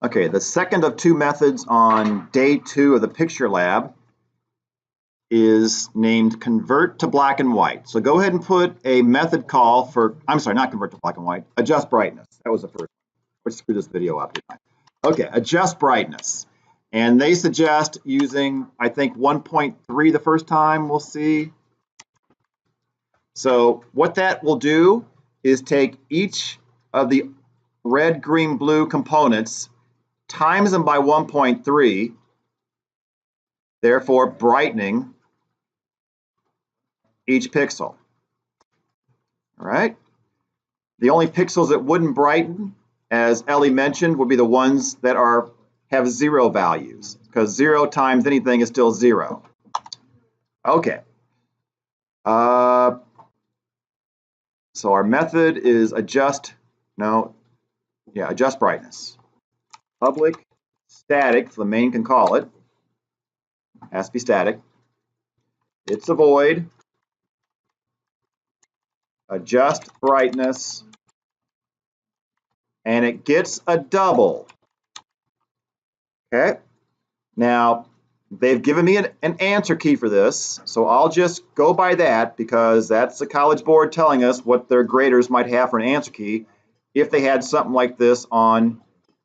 Okay, the second of two methods on day 2 of the picture lab is named convert to black and white. So go ahead and put a method call for, I'm sorry, not convert to black and white, adjust brightness. That was the first one. Let's screw this video up. Okay, adjust brightness. And they suggest using, I think, 1.3 the first time, we'll see. So what that will do is take each of the red, green, blue components, times them by 1.3, therefore brightening each pixel. All right. The only pixels that wouldn't brighten, as Ellie mentioned, would be the ones that have 0 values, because 0 times anything is still 0. Okay. So our method is adjust brightness. Public static, so the main can call it. Has to be static. It's a void. Adjust brightness. And it gets a double. Okay. Now, they've given me an answer key for this, so I'll just go by that because that's the College Board telling us what their graders might have for an answer key if they had something like this on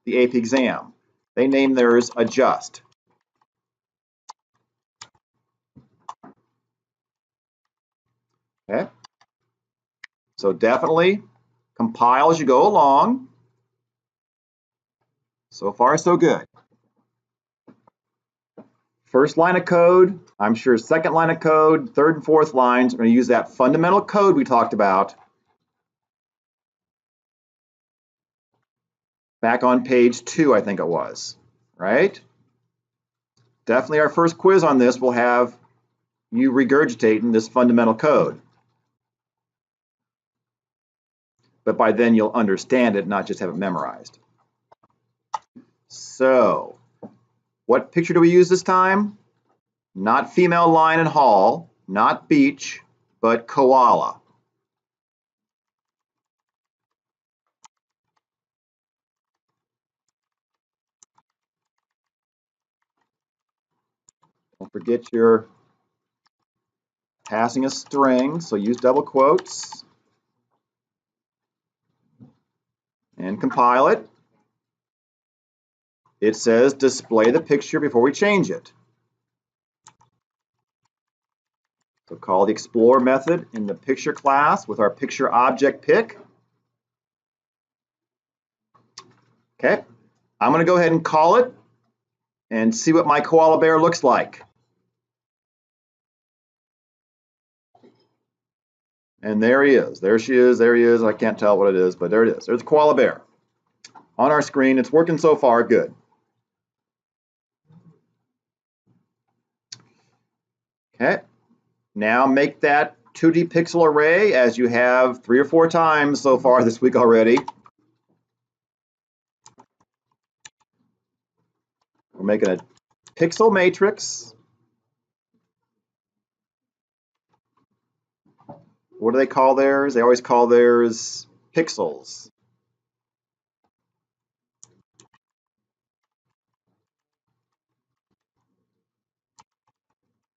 the AP exam. They named theirs adjust. Okay. So definitely compile as you go along. So far, so good. First line of code, I'm sure second line of code, third and fourth lines are going to use that fundamental code we talked about back on page 2, I think it was, right? Definitely our first quiz on this will have you regurgitating this fundamental code. But by then you'll understand it, not just have it memorized. So, what picture do we use this time? Not female lion and hall, not beach, but koala. Don't forget you're passing a string, so use double quotes. And compile it. It says display the picture before we change it. So call the explore method in the picture class with our picture object pick. Okay, I'm going to go ahead and call it and see what my koala bear looks like. And there he is. There she is. There he is. I can't tell what it is, but there it is. There's a koala bear on our screen. It's working so far. Good. Okay. Now make that 2D pixel array as you have 3 or 4 times so far this week already. We're making a pixel matrix. What do they call theirs? They always call theirs pixels.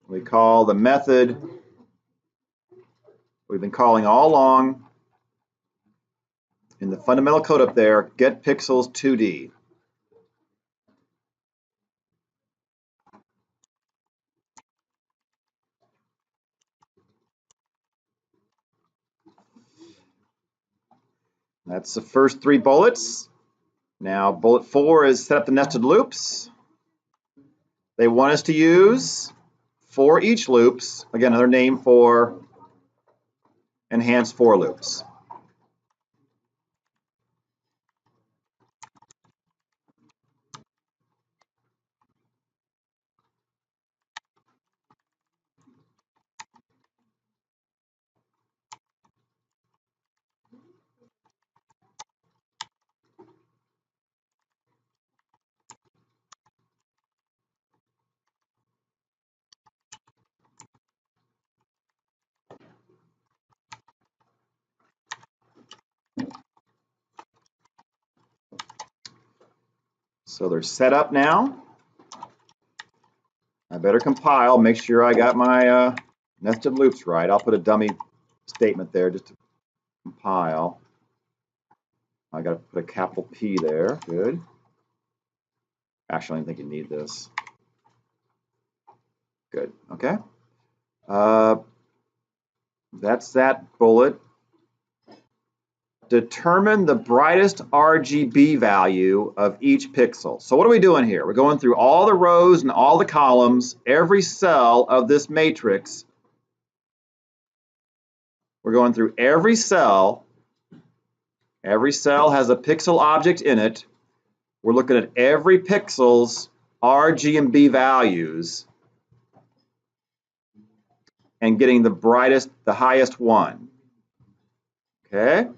We call the method we've been calling all along in the fundamental code up there, get pixels 2D. That's the first 3 bullets. Now bullet 4 is set up the nested loops. They want us to use for each loops, again, another name for enhanced for loops. So they're set up now. I better compile, make sure I got my nested loops right. I'll put a dummy statement there just to compile. I got to put a capital P there. Good. Actually, I don't think you need this. Good. Okay. That's that bullet. Determine the brightest RGB value of each pixel. So what are we doing here? We're going through all the rows and all the columns, every cell of this matrix. We're going through every cell. Every cell has a pixel object in it. We're looking at every pixel's RG and B values and getting the brightest, the highest one. Okay?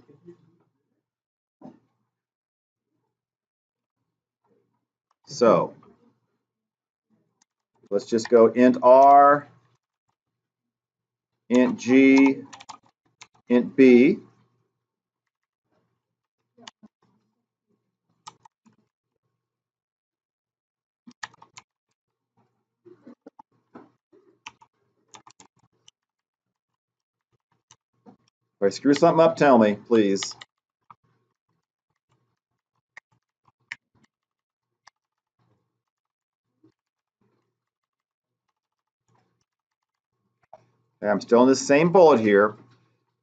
So let's just go int R, int G, int B. If I screw something up, tell me, please. Okay, I'm still in this same bullet here.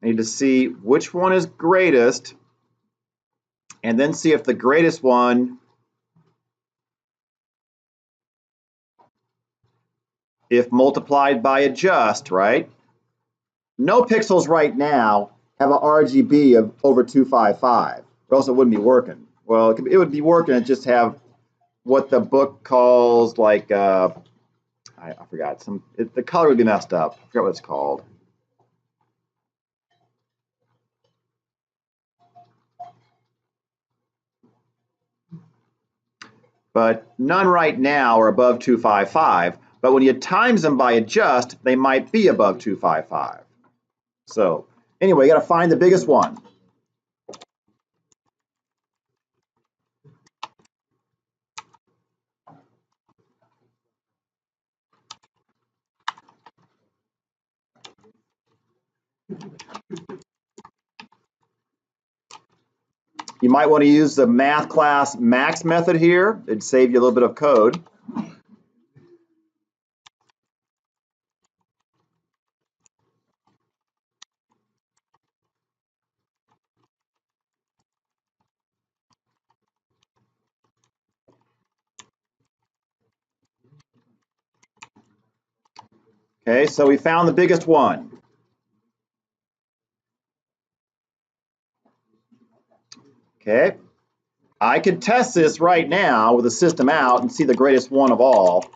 I need to see which one is greatest, and then see if the greatest one, if multiplied by adjust, right? No pixels right now have an RGB of over 255, or else it wouldn't be working. Well, it would be working and just have what the book calls like, I forgot, the color would be messed up. I forgot what it's called. But none right now are above 255. But when you times them by adjust, they might be above 255. So anyway, you got to find the biggest one. You might want to use the math class max method here. It'd save you a little bit of code. Okay, so we found the biggest one. Okay, I could test this right now with the system out and see the greatest one of all.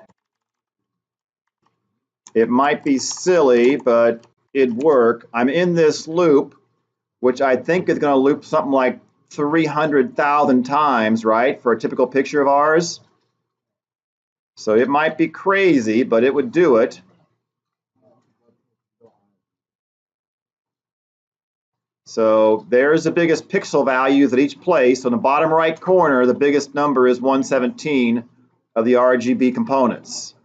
It might be silly, but it'd work. I'm in this loop, which I think is going to loop something like 300,000 times, right, for a typical picture of ours. So it might be crazy, but it would do it. So there's the biggest pixel values at each place. So in the bottom right corner, the biggest number is 117 of the RGB components.